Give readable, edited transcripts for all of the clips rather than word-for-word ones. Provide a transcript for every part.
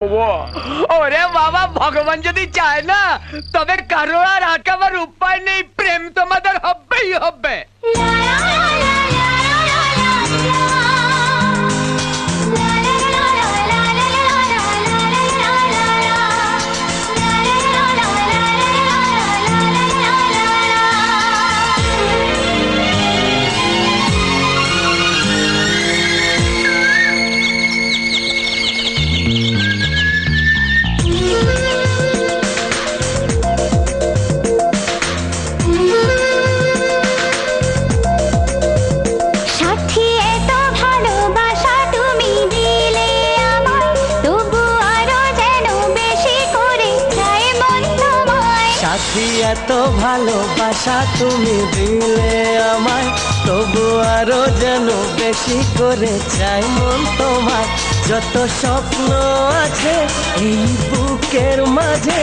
ওরে বাবা, ভগবান যদি চায় না তবে কারো আর আটকাবার উপায় নেই। প্রেম তোমাদের হবেই হবে। এত ভালোবাসা তুমি দিলে আমায়, তবু আরো যেন বেশি করে চাই মন তোমায়। যত স্বপ্ন আছে এই বুকের মাঝে,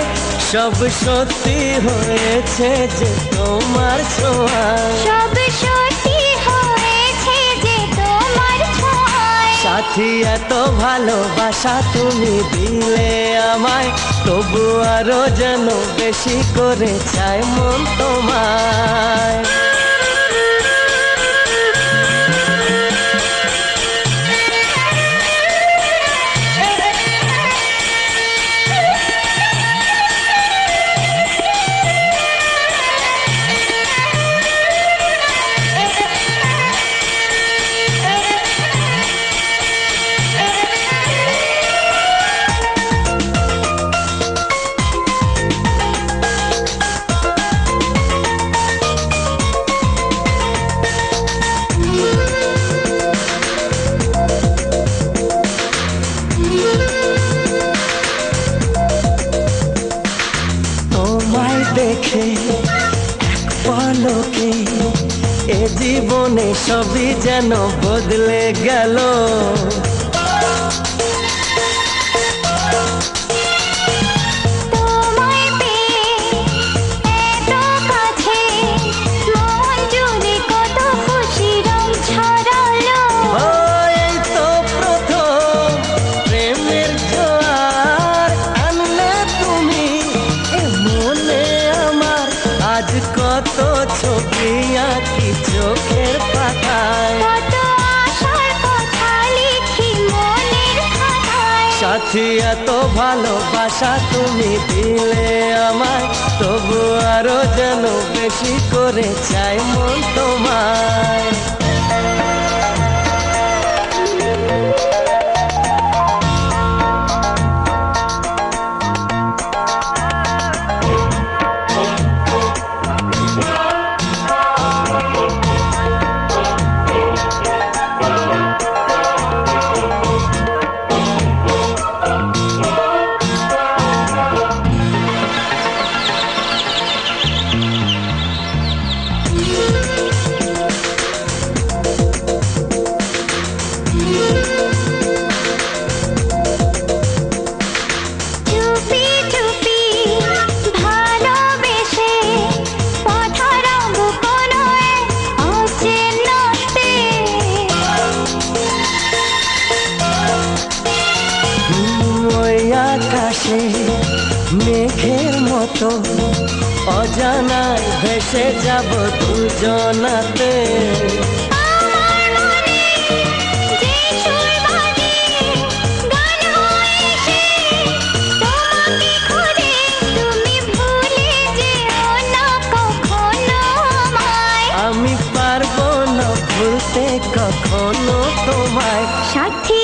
সব সত্যি হয়েছে যে তোমার ছোঁয়ায়। সব সত্যি হয়েছে যে তোমার ছোঁয়ায়। সাথী এত ভালোবাসা তুমি দিলে আমায়, তবু আরো যেন বেশি করে চাই মন তোমায়। দেখে এক পলকে এ জীবনে সবই যেন বদলে গেল। কত ছবি আঁকি চোখের পাতায়, কত আশার কথা লিখি মনের খাতায়। সাথী এত ভালোবাসা তুমি দিলে আমায়, তবু আরো যেন বেশি করে চাই মন তোমায়। আকাশে মেঘের মতো অজানায় ভেসে যাব দুজনাতে। আমি পারবো না ভুলতে কখনো তোমায়। সাথী